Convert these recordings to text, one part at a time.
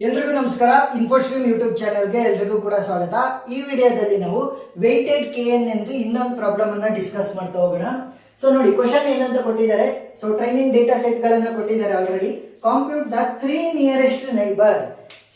ಎಲ್ರಿಗೂ ನಮಸ್ಕಾರ. ಇನ್ಫೋಸ್ಟ್ರೀಮ್ ಯೂಟ್ಯೂಬ್ ಚಾನೆಲ್ಗೆ ಎಲ್ರಿಗೂ ಕೂಡ ಸ್ವಾಗತ. ಈ ವಿಡಿಯೋದಲ್ಲಿ ನಾವು ವೆಯ್ಟೆಡ್ KN ಎಂದು ಇನ್ನೊಂದು ಪ್ರಾಬ್ಲಮ್ ಅನ್ನ ಡಿಸ್ಕಸ್ ಮಾಡ್ತಾ ಹೋಗೋಣ. ಸೊ ನೋಡಿ, ಕ್ವಶನ್ ಏನಂತ ಕೊಟ್ಟಿದ್ದಾರೆ. ಸೊ ಟ್ರೈನಿಂಗ್ ಡೇಟಾ ಸೆಟ್ ಗಳನ್ನ ಕೊಟ್ಟಿದ್ದಾರೆ already. Compute the 3 nearest neighbour.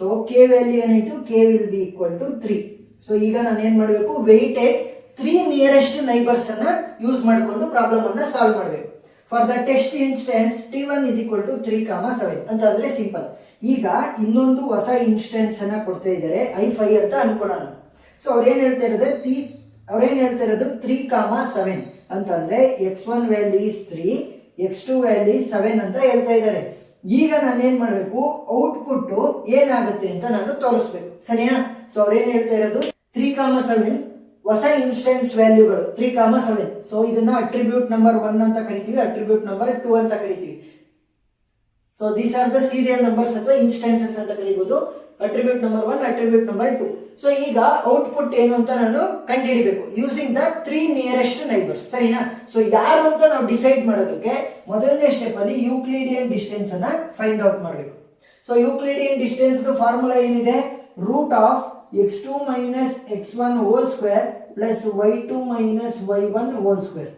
So K value ಏನಾಯ್ತು, K will be equal to 3. So ಈಗ ನಾನು ಏನ್ ಮಾಡಬೇಕು, ವೆಯ್ಟೆಡ್ 3 ನಿಯರೆಸ್ಟ್ ನೈಬರ್ಸ್ ಅನ್ನ ಯೂಸ್ ಮಾಡಿಕೊಂಡು ಪ್ರಾಬ್ಲಮ್ ಅನ್ನ ಸಾಲ್ವ್ ಮಾಡಬೇಕು. For the test instance T1 is equal to 3,7 ಅಂತ ಅಂದ್ರೆ ಸಿಂಪಲ್. ಈಗ ಇನ್ನೊಂದು ಹೊಸ ಇನ್ಸ್ಟೆನ್ಸ್ ಅನ್ನ ಕೊಡ್ತಾ ಇದ್ದಾರೆ, I5 ಅಂತ ಅನ್ಕೊಳ್ಳೋಣ. ಸೊ ಅವ್ರೇನ್ ಹೇಳ್ತಾ ಇರೋದು 3,7 ಅಂತಂದ್ರೆ x1 value is 3, x2 value is 7 ಅಂತ ಹೇಳ್ತಾ ಇದ್ದಾರೆ. ಈಗ ನಾನು ಏನ್ ಮಾಡಬೇಕು, ಔಟ್ಪುಟ್ ಏನಾಗುತ್ತೆ ಅಂತ ನಾನು ತೋರಿಸ್ಬೇಕು, ಸರಿನಾ? ಸೊ ಅವ್ರೇನ್ ಹೇಳ್ತಾ ಇರೋದು 3,7 ಹೊಸ ಇನ್ಸ್ಟೆನ್ಸ್ ವ್ಯಾಲ್ಯೂಗಳು 3,7. ಸೊ ಇದನ್ನ ಅಟ್ರಿಬ್ಯೂಟ್ ನಂಬರ್ 1 ಅಂತ ಕರಿತೀವಿ, ಅಟ್ರಿಬ್ಯೂಟ್ ನಂಬರ್ 2 ಅಂತ ಕರಿತೀವಿ. So these are the serial numbers ಅಥವಾ ಇನ್ಸ್ಟೆನ್ಸಸ್ ಅಂತ ಕರೀಬಹುದು. Attribute number 1, attribute number 2. So ಈಗ ಔಟ್ಪುಟ್ ಏನು ಅಂತ ನಾನು ಕಂಡುಹಿಡಿಬೇಕು ಯೂಸಿಂಗ್ ದ 3 ನಿಯರೆಸ್ಟ್ ನೈಬರ್ಸ್, ಸರಿನಾ? ಸೊ ಯಾರು ಅಂತ ನಾವು ಡಿಸೈಡ್ ಮಾಡೋದಕ್ಕೆ ಮೊದಲನೇ ಸ್ಟೆಪ್ ಅಲ್ಲಿ ಯೂಕ್ಲಿಡಿಯನ್ ಡಿಸ್ಟೆನ್ಸ್ ಅನ್ನ ಫೈಂಡ್ ಔಟ್ ಮಾಡಬೇಕು. ಸೊ ಯೂಕ್ಲಿಡಿಯನ್ ಡಿಸ್ಟೆನ್ಸ್ ಫಾರ್ಮುಲಾ ಏನಿದೆ, root of x2 minus x1 whole square plus y2 minus y1 whole square.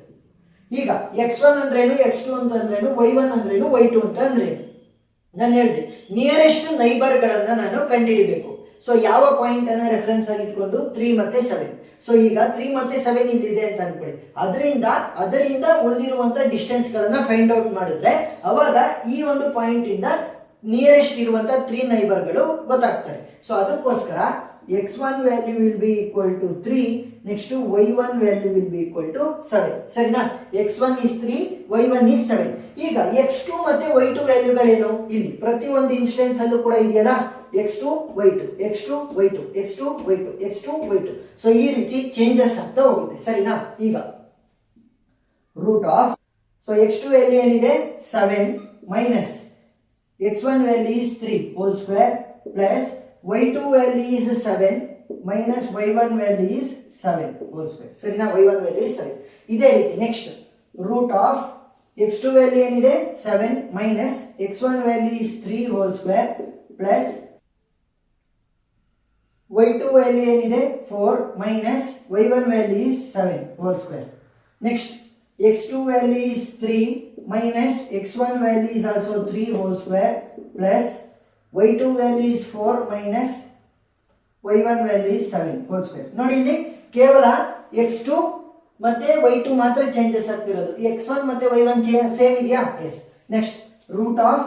ಈಗ x1 ಅಂದ್ರೇನು, x2 ಅಂತಂದ್ರೇನು, y1 ಅಂದ್ರೇನು, y2 ಅಂತ ಅಂದ್ರೇನು? ನಾನು ಹೇಳಿದೆ ನಿಯರೆಸ್ಟ್ ನೈಬರ್ ಗಳನ್ನ ನಾನು ಕಂಡುಹಿಡಿಬೇಕು. ಸೊ ಯಾವ ಪಾಯಿಂಟ್ ಅನ್ನ ರೆಫರೆನ್ಸ್ ಆಗಿ ಇಟ್ಕೊಂಡು 3 ಮತ್ತೆ 7. ಸೊ ಈಗ 3 ಮತ್ತೆ 7 ಇಲ್ಲಿದೆ ಅಂತ ಅನ್ಕೊಳ್ಳಿ. ಅದರಿಂದ ಉಳಿದಿರುವಂತ ಡಿಸ್ಟೆನ್ಸ್ ಗಳನ್ನ ಫೈಂಡ್ ಔಟ್ ಮಾಡಿದ್ರೆ ಅವಾಗ ಈ ಒಂದು ಪಾಯಿಂಟ್ ಇಂದ ನಿಯರೆಸ್ಟ್ ಇರುವಂತ 3 ನೈಬರ್ ಗಳು ಗೊತ್ತಾಗ್ತಾರೆ. ಸೊ ಅದಕ್ಕೋಸ್ಕರ x1 value will be equal to 3, next y1 value will be equal to 7, ಸರಿನಾ? x1 is 3, y1 is 7. ಈಗ x2 ಮತ್ತೆ y2 ವ್ಯಾಲ್ಯೂಗಳೇನು, ಇಲ್ಲಿ ಪ್ರತಿ ಒಂದು ಇನ್ಸ್ಟೆನ್ಸ್ ಅಲ್ಲೂ ಕೂಡ ಇದೆಯಲ್ಲ, x2 y2 x2 y2 x2 y2 x2 y2. So ಈ ರೀತಿ ಚೇಂಜಸ್ ಆಗ್ತಾ ಹೋಗುತ್ತೆ, ಸರಿನಾ? ಈಗ root of, so x2 value ಏನಿದೆ 7 minus x1 value is 3 whole square plus y2 value is 7 minus y1 value is 7 whole square, ಸರಿನಾ? y1 value is 7. ಇದೇ ರೀತಿ next root of x2 value ಏನಿದೆ 7 minus x1 value is 3 whole square plus y2 value ಏನಿದೆ 4 minus y1 value is 7 whole square. Next x2 value is 3 minus x1 value is also 3 whole square plus y2 value is 4 minus y1 value is 7 whole square. ನೋಡಿ ಇಲ್ಲಿ ಕೇವಲ x2 ಮತ್ತೆ y2 ಮಾತ್ರ changes ಆಗ್ತಿರೋದು, x1 ಮತ್ತೆ y1 same ಇದೆಯಾ? Yes. Next root of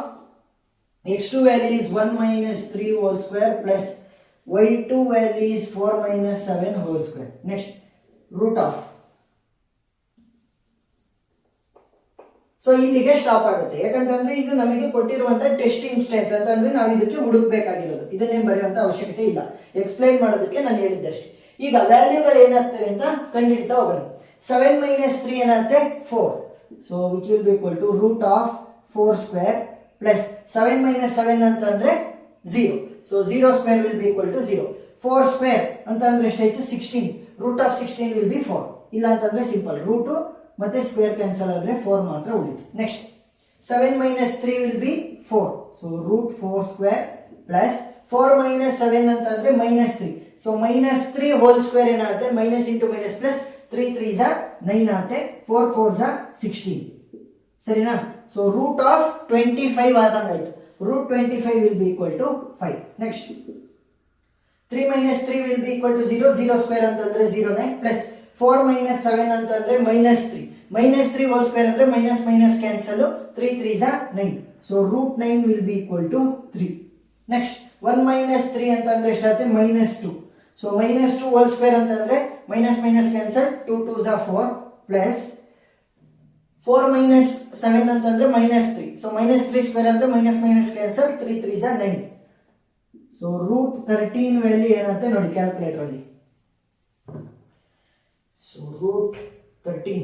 x2 value is 1 minus 3 whole square plus y2 value is 4 minus 7 whole square. Next root of, so ಇಲ್ಲಿಗೆ stop ಆಗುತ್ತೆ. ಯಾಕಂತಂದ್ರೆ ಇದು ನಮಗೆ ಕೊಟ್ಟಿರುವಂತ ಟೆಸ್ಟ್ ಇನ್ಸ್ಟೆನ್ಸ್ ಅಂತ ಅಂದ್ರೆ ನಾವು ಇದಕ್ಕೆ ಹುಡುಕ್ಬೇಕಾಗಿರೋದು, ಇದನ್ನೇನು ಬರೆಯುವಂತ ಅವಶ್ಯಕತೆ ಇಲ್ಲ, ಎಕ್ಸ್ಪ್ಲೈನ್ ಮಾಡೋದಕ್ಕೆ ನಾನು ಹೇಳಿದ್ದಷ್ಟೇ. ಈಗ ವ್ಯಾಲ್ಯೂಗಳು ಏನಾಗ್ತವೆ ಅಂತ ಕಂಡುಹಿಡಿತಾ ಹೋಗೋಣ. 7 minus 3 ಏನಾಗುತ್ತೆ 4. So which will be equal to root of 4 square plus 7 minus 7 ಅಂತಂದ್ರೆ 0. So 0 square will be equal to 0. 4 square ಅಂತ ಅಂದ್ರೆ ಎಷ್ಟಾಯ್ತು 16. Root of 16 will be 4. ಇಲ್ಲ ಅಂತಂದ್ರೆ ಸಿಂಪಲ್ ರೂಟು ಮತ್ತೆ ಸ್ಕ್ವೇರ್ ಕ್ಯಾನ್ಸಲ್ ಆದ್ರೆ 4 ಮಾತ್ರ ಉಳಿತು. Next 7 minus 3 will be 4. So root 4 square plus 4 minus 7 ಅಂತಂದ್ರೆ minus 3. So minus 3 whole square ಏನಾಗುತ್ತೆ, ಮೈನಸ್ ಇಂಟು ಮೈನಸ್ ಪ್ಲಸ್ 3 3 9 ಆಗುತ್ತೆ, 4 4 16, ಸರಿನಾ? ಸೊ ರೂಟ್ ಆಫ್ 25 ಆದಂಗಾಯ್ತು. Root 25 will be equal to 5. Next 3 minus 3 will be equal to 0. 0 square ಅಂತಂದ್ರೆ 0ನೇ plus 4 minus 7 ಅಂತಂದ್ರೆ minus 3. Minus 3 whole square ಅಂದ್ರೆ minus minus cancel, 3 3 9. So root 9 will be equal to 3. Next 1 minus 3 ಅಂತಂದ್ರೆ ಎಷ್ಟಾಗುತ್ತೆ minus 2. So minus 2 whole square ಅಂತಂದ್ರೆ minus minus cancel, 2 2 4 plus 4 minus 7 ಅಂತಂದ್ರೆ minus 3. So minus 3 square ಅಂದ್ರೆ minus minus cancel, 3 3 9. So root 13 value ಏನಾಗುತ್ತೆ ನೋಡಿ calculator ಅಲ್ಲಿ. So root 13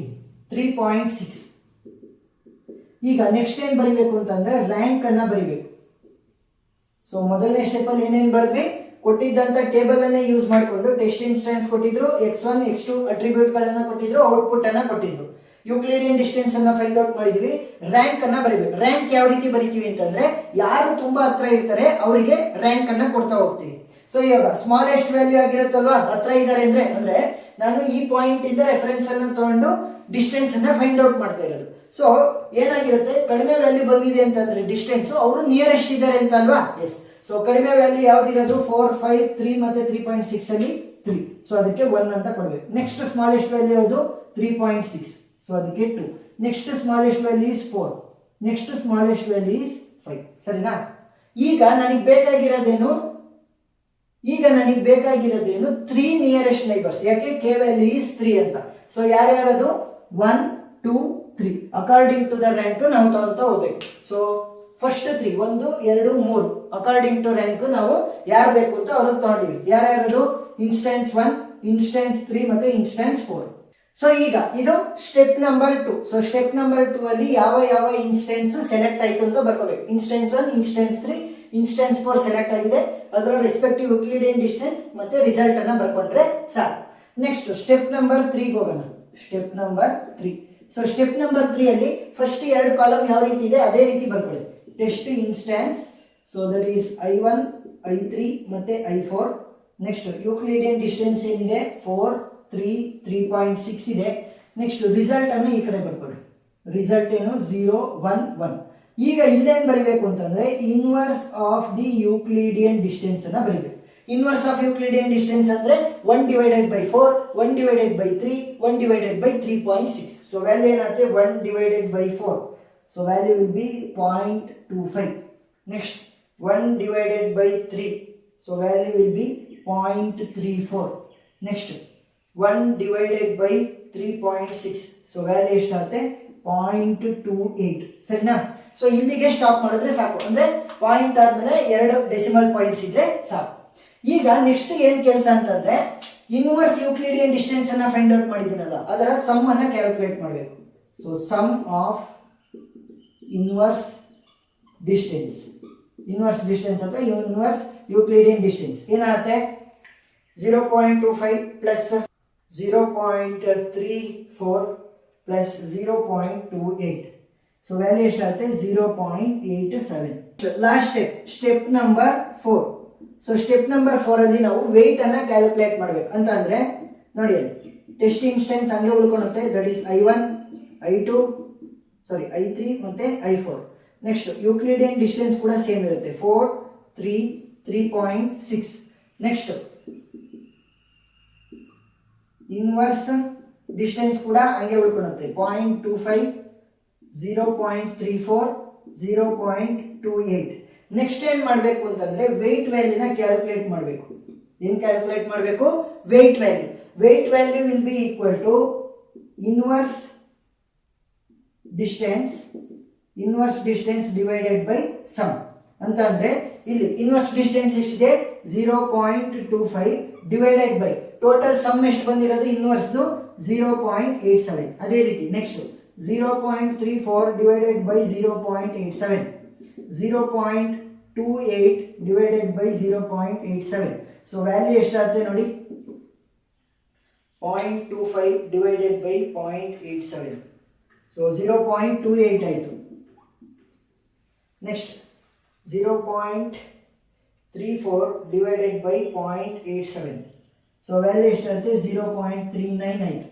3.6. ಈಗ next ಏನ್ ಬರೀಬೇಕು ಅಂತಂದ್ರೆ ರ್ಯಾಂಕ್ ಅನ್ನ ಬರೀಬೇಕು. ಸೊ ಮೊದಲನೇ ಸ್ಟೆಪ್ ಅಲ್ಲಿ ಏನೇನು ಬರೆದ್ವಿ, ಕೊಟ್ಟಿದ್ದಂತ ಟೇಬಲ್ ಅನ್ನೇ ಯೂಸ್ ಮಾಡಿಕೊಂಡು ಟೆಸ್ಟ್ ಇನ್ಸ್ಟೆನ್ಸ್ ಕೊಟ್ಟಿದ್ರು, x1 x2 ಅಟ್ರಿಬ್ಯೂಟ್ ಗಳನ್ನ ಕೊಟ್ಟಿದ್ರು, ಔಟ್ಪುಟ್ ಅನ್ನ ಕೊಟ್ಟಿದ್ರು. ಯೂಕ್ಲಿಡಿಯನ್ ಡಿಸ್ಟೆನ್ಸ್ ಅನ್ನ ಫೈಂಡ್ ಔಟ್ ಮಾಡಿದೀವಿ. ರ್ಯಾಂಕ್ ಅನ್ನ ಬರೀಬೇಕು. ರ್ಯಾಂಕ್ ಯಾವ ರೀತಿ ಬರೀತೀವಿ ಅಂತಂದ್ರೆ ಯಾರು ತುಂಬಾ ಹತ್ರ ಇರ್ತಾರೆ ಅವರಿಗೆ ರ್ಯಾಂಕ್ ಅನ್ನ ಕೊಡ್ತಾ ಹೋಗ್ತೀವಿ. ಸೊ ಇವಾಗ ಸ್ಮಾಲೆಸ್ಟ್ ವ್ಯಾಲ್ಯೂ ಆಗಿರುತ್ತಲ್ವಾ, ಹತ್ರ ಇದ್ದಾರೆ ಅಂದ್ರೆ ನಾನು ಈ ಪಾಯಿಂಟ್ ಇಂದ ರೆಫರೆನ್ಸ್ ಅನ್ನ ತಗೊಂಡು ಡಿಸ್ಟೆನ್ಸ್ ಅನ್ನ ಫೈಂಡ್ ಔಟ್ ಮಾಡ್ತಾ ಇರೋದು. ಸೊ ಏನಾಗಿರುತ್ತೆ, ಕಡಿಮೆ ವ್ಯಾಲ್ಯೂ ಬಂದಿದೆ ಅಂತಂದ್ರೆ ಡಿಸ್ಟೆನ್ಸ್ ಅವರು ನಿಯರೆಸ್ಟ್ ಇದ್ದಾರೆ ಅಂತ ಅಲ್ವಾ. ಎಸ್. ಸೊ ಕಡಿಮೆ ವ್ಯಾಲ್ಯೂ ಯಾವ್ದಿರೋದು 4, 5, 3 ಮತ್ತೆ 3.6 ಅಲ್ಲಿ 3. ಸೊ ಅದಕ್ಕೆ 1 ಅಂತ ಕೊಡ್ಬೇಕು. ನೆಕ್ಸ್ಟ್ ಸ್ಮಾಲೆಸ್ಟ್ ವ್ಯಾಲ್ಯೂ ಯಾವುದು 3.6. ಸೊ ಅದಕ್ಕೆ 2. Next smallest value is 4. Next smallest value is 5. ಸರಿನಾ? ಈಗ ನನಗೆ ಬೇಕಾಗಿರೋದೇನು 3 ನಿಯರೆಸ್ಟ್ ನೈಬರ್ಸ್. ಯಾಕೆ ಕೆ ವ್ಯಾಲ್ಯೂ ಇಸ್ 3 ಅಂತ. ಸೊ ಯಾರ್ಯಾರದು 1, 2, 3 ಅಕಾರ್ಡಿಂಗ್ ಟು ದ ರ್ಯಾಂಕ್ ನಾವು ತಗೊಂತ ಹೋಗ್ಬೇಕು. So first 3 1, 2, 3 according to rank ನಾವು ಯಾರು ಬೇಕು ಅಂತ ಅವ್ರಿಗೆ ತಗೊಂಡಿವಿ. ಯಾರ್ಯಾರದು ಇನ್ಸ್ಟೆನ್ಸ್ 1, ಇನ್ಸ್ಟೆನ್ಸ್ 3 ಮತ್ತೆ ಇನ್ಸ್ಟೆನ್ಸ್ 4. ಸೊ ಈಗ ಇದು step number 2. So step number 2 ಅಲ್ಲಿ ಯಾವ ಇನ್ಸ್ಟೆನ್ಸ್ ಸೆಲೆಕ್ಟ್ ಆಯ್ತು ಅಂತ ಬರ್ಕೋಬೇಕು. ಇನ್ಸ್ಟೆನ್ಸ್ 1, ಇನ್ಸ್ಟೆನ್ಸ್ 3, ಇನ್ಸ್ಟೆನ್ಸ್ 4 ಸೆಲೆಕ್ಟ್ ಆಗಿದೆ. ಅದರ ರೆಸ್ಪೆಕ್ಟಿವ್ ಯೂಕ್ಲಿಡಿಯನ್ ಡಿಸ್ಟೆನ್ಸ್ ಮತ್ತೆ ರಿಸಲ್ಟ್ ಅನ್ನ ಬರ್ಕೊಂಡ್ರೆ ಸಾಕು. ನೆಕ್ಸ್ಟ್ ಸ್ಟೆಪ್ ನಂಬರ್ 3 ಹೋಗೋಣ. Step number 3. So step number 3 ಅಲ್ಲಿ ಫಸ್ಟ್ 2 ಕಾಲಮ್ ಯಾವ ರೀತಿ ಇದೆ ಅದೇ ರೀತಿ ಬರ್ಕೊಳ್ಳಿ. Test instance, so that is I1, I3 ಮತ್ತೆ I4. ನೆಕ್ಸ್ಟ್ ಯೂಕ್ಲಿಡಿಯನ್ ಡಿಸ್ಟೆನ್ಸ್ ಏನಿದೆ 4, 3, 3.6 ಇದೆ. ನೆಕ್ಸ್ಟ್ ರಿಸಲ್ಟ್ ಅನ್ನು ಈ ಕಡೆ ಬರ್ಕೊಳ್ಳಿ. ರಿಸಲ್ಟ್ ಏನು 0, 1, 1. ಈಗ ಇಲ್ಲೇನ್ ಬರಿಬೇಕು ಅಂತಂದ್ರೆ inverse of the Euclidean distance ಅನ್ನ ಬರಿಬೇಕು. ಇನ್ವರ್ಸ್ ಆಫ್ ಯೂಕ್ಲಿಡಿಯನ್ ಡಿಸ್ಟೆನ್ಸ್ ಅಂದ್ರೆ 1/4, 1/3, 1/3.6. ಸೊ ವ್ಯಾಲ್ಯೂ ಏನಾಗುತ್ತೆ 1/4. So value will B 0.25. Next 1/3. So value will B 0.34. Next 1/3.6. So value ಎಷ್ಟಾಗುತ್ತೆ 0.28. ಸರಿನಾ? ಸೊ ಇಲ್ಲಿಗೆ ಸ್ಟಾಪ್ ಮಾಡಿದ್ರೆ ಸಾಕು. ಅಂದ್ರೆ ಪಾಯಿಂಟ್ ಆದ್ಮೇಲೆ 2 ಡೆಸಿಮಲ್ ಪಾಯಿಂಟ್ಸ್ ಇದ್ರೆ ಸಾಕು. ಈಗ ನೆಕ್ಸ್ಟ್ ಏನ್ ಕೆಲಸ ಅಂತಂದ್ರೆ ಇನ್ವರ್ಸ್ ಯೂಕ್ಲಿಡಿಯನ್ ಡಿಸ್ಟೆನ್ಸ್ ಅನ್ನ ಫೈಂಡ್ ಔಟ್ ಮಾಡಿದ್ದೀನಲ್ಲ ಅದರ ಸಮ್ ಅನ್ನ ಕ್ಯಾಲ್ಕುಲೇಟ್ ಮಾಡಬೇಕು. So sum of inverse distance ಅಥವಾ ಇನ್ವರ್ಸ್ ಯೂಕ್ಲಿಡಿಯನ್ ಡಿಸ್ಟೆನ್ಸ್ ಏನಾಗುತ್ತೆ 0.25 ಪ್ಲಸ್ 0.34 ಪ್ಲಸ್ 0.28. ಸೊ ವ್ಯಾಲ್ಯೂ ಎಷ್ಟಾಗುತ್ತೆ 0.87. Last step number 4. So step number 4 ಅಲ್ಲಿ ನಾವು ವೆಯ್ಟ್ ಅನ್ನ ಕ್ಯಾಲ್ಕುಲೇಟ್ ಮಾಡಬೇಕು ಅಂತ ಅಂದ್ರೆ ನೋಡಿ ಅಲ್ಲಿ ಟೆಸ್ಟ್ ಇನ್ಸ್ಟೆನ್ಸ್ ಹಂಗೆ ಉಳ್ಕೊಳ್ಳುತ್ತೆ. ದಟ್ ಈಸ್ I1, I3 ಮತ್ತೆ I4. ನೆಕ್ಸ್ಟ್ ಯೂಕ್ಲಿಡಿಯನ್ ಡಿಸ್ಟೆನ್ಸ್ ಕೂಡ ಸೇಮ್ ಇರುತ್ತೆ 4, 3, 3.6. ನೆಕ್ಸ್ಟ್ ಇನ್ವರ್ಸ್ ಡಿಸ್ಟೆನ್ಸ್ ಕೂಡ ಹಂಗೆ ಉಳ್ಕೊಳ್ಳುತ್ತೆ 0.25, 0.34, 0.28. ನೆಕ್ಸ್ಟ್ ಏನ್ ಮಾಡಬೇಕು ಅಂತಂದ್ರೆ ವೆಯ್ಟ್ ವ್ಯಾಲ್ಯೂನ ಕ್ಯಾಲ್ಕುಲೇಟ್ ಮಾಡಬೇಕು. ಏನ್ ಕ್ಯಾಲ್ಕುಲೇಟ್ ಮಾಡಬೇಕು? Weight value. Weight value will be equal to inverse distance divided by sum ಅಂತ ಅಂದ್ರೆ ಇಲ್ಲಿ ಇನ್ವರ್ಸ್ ಡಿಸ್ಟೆನ್ಸ್ ಎಷ್ಟಿದೆ 0.25 ಡಿವೈಡೆಡ್ ಬೈ ಟೋಟಲ್ ಸಮ್ ಎಷ್ಟು ಬಂದಿರೋದು ಇನ್ವರ್ಸ್ದು 0.87. ಅದೇ ರೀತಿ next 0.34 divided by 0.87, 0.28 divided by 0.87. So value ಎಷ್ಟಾಗುತ್ತೆ ನೋಡಿ 0.25 divided by 0.87. So 0.28 ಆಯಿತು. Next 0.34 divided by 0.87. So value ಎಷ್ಟಾಗುತ್ತೆ 0.39 ಆಯಿತು.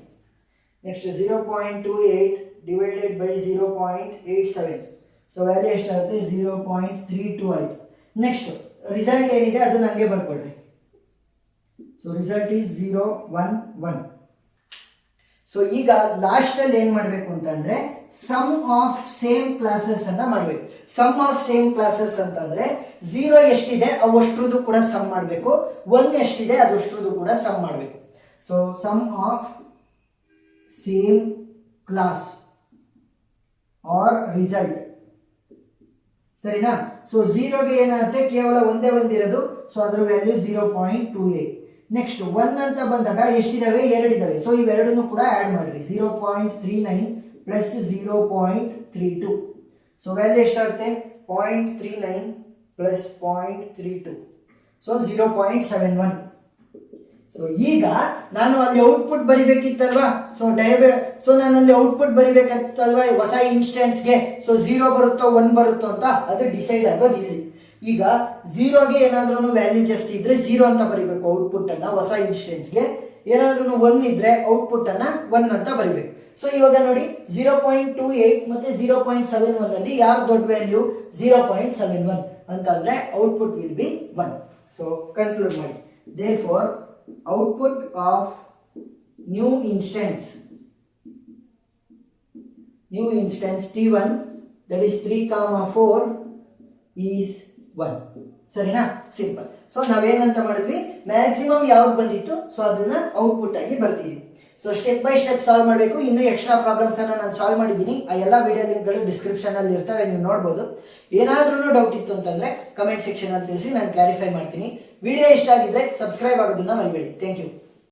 Next 0.28 divided by 0.87. So value ಎಷ್ಟಾಗುತ್ತೆ 0.32 ಆಯಿತು. ನೆಕ್ಸ್ಟ್ ರಿಸಲ್ಟ್ ಏನಿದೆ ಅದನ್ನ ಹಂಗೆ ಬರ್ಕೊಳ್ರಿ. So result is 0.11. ಸೊ ಈಗ ಲಾಸ್ಟ್ ಅಲ್ಲಿ ಏನ್ ಮಾಡಬೇಕು ಅಂತಂದ್ರೆ ಸಮ್ ಆಫ್ ಸೇಮ್ ಕ್ಲಾಸಸ್ ಅನ್ನ ಮಾಡಬೇಕು. ಸಮ್ ಆಫ್ ಸೇಮ್ ಕ್ಲಾಸಸ್ ಅಂತಂದ್ರೆ 0 ಎಷ್ಟಿದೆ ಅವಷ್ಟ್ರದ್ದು ಕೂಡ ಸಮ್ ಮಾಡಬೇಕು, 1 ಎಷ್ಟಿದೆ ಅದಷ್ಟ್ರದ್ದು ಕೂಡ ಸಮ್ ಮಾಡಬೇಕು. So sum of same class or result, ಸರಿನಾ? ಸೊ 0ಗೆ ಏನಾಗುತ್ತೆ ಕೇವಲ ಒಂದೇ ಒಂದಿರೋದು, ಸೊ ಅದರ ವ್ಯಾಲ್ಯೂ 0.28. ನೆಕ್ಸ್ಟ್ 1 ಅಂತ ಬಂದಾಗ ಎಷ್ಟಿದಾವೆ? 2 ಇದಾವೆ. ಸೊ ಇವೆರಡನ್ನು ಕೂಡ ಆಡ್ ಮಾಡ್ರಿ. 0.39 ಪ್ಲಸ್ 0.32. ಸೊ ವ್ಯಾಲ್ಯೂ ಎಷ್ಟಾಗುತ್ತೆ 0.39 ಪ್ಲಸ್ 0.32. ಸೊ 0.71. ಸೊ ಈಗ ನಾನು ಅಲ್ಲಿ ಔಟ್ಪುಟ್ ಬರಿಬೇಕಿತ್ತಲ್ವಾ, ಸೊ ನಾನು ಅಲ್ಲಿ ಔಟ್ಪುಟ್ ಬರಿಬೇಕಂತಲ್ವಾ ಹೊಸ ಇನ್ಸ್ಟೆನ್ಸ್ಗೆ. ಸೊ 0 ಬರುತ್ತೋ 1 ಬರುತ್ತೋ ಅಂತ ಅದು ಡಿಸೈಡ್ ಆಗೋದು ಇಲ್ಲಿ. ಈಗ 0ಗೆ ಏನಾದ್ರೂ ವ್ಯಾಲ್ಯೂ ಜಾಸ್ತಿ ಇದ್ರೆ 0 ಅಂತ ಬರಿಬೇಕು ಔಟ್ಪುಟ್ ಅನ್ನ ಹೊಸ ಇನ್ಸ್ಟೆನ್ಸ್ಗೆ. ಏನಾದ್ರೂ 1 ಇದ್ರೆ ಔಟ್ಪುಟ್ ಅನ್ನ 1 ಅಂತ ಬರಿಬೇಕು. ಸೊ ಇವಾಗ ನೋಡಿ 0.28 ಮತ್ತೆ 0.71 ಅಲ್ಲಿ ಯಾರು ದೊಡ್ಡ ವ್ಯಾಲ್ಯೂ 0.71 ಅಂತಂದ್ರೆ output will be 1. So conclude ಮಾಡಿ. Therefore output of new instance T1 that is 3, 4 is 1. ಸರಿನಾ? ಸಿಂಪಲ್. ಸೊ ನಾವೇನಂತ ಮಾಡಿದ್ವಿ, ಮ್ಯಾಕ್ಸಿಮಮ್ ಯಾವ್ದು ಬಂದಿತ್ತು ಸೊ ಅದನ್ನ ಔಟ್ಪುಟ್ ಆಗಿ ಬರ್ತೀವಿ. So step by step solve ಮಾಡಬೇಕು. ಇನ್ನೂ ಎಕ್ಸ್ಟ್ರಾ ಪ್ರಾಬ್ಲಮ್ಸ್ ಅನ್ನ ನಾನು ಸಾಲ್ವ್ ಮಾಡಿದ್ದೀನಿ. ಆ ಎಲ್ಲ ವಿಡಿಯೋ ಲಿಂಕ್ಗಳು ಡಿಸ್ಕ್ರಿಪ್ಷನ್ ಅಲ್ಲಿ ಇರ್ತವೆ, ನೀವು ನೋಡ್ಬೋದು. ಏನಾದ್ರೂ ಡೌಟ್ ಇತ್ತು ಅಂತಂದ್ರೆ ಕಮೆಂಟ್ ಸೆಕ್ಷನ್ ಅಲ್ಲಿ ತಿಳಿಸಿ, ನಾನು ಕ್ಲಾರಿಫೈ ಮಾಡ್ತೀನಿ. ವಿಡಿಯೋ ಇಷ್ಟ ಆಗಿದ್ರೆ ಸಬ್ಸ್ಕ್ರೈಬ್ ಆಗೋದನ್ನ ಮರಿಬೇಡಿ. Thank you.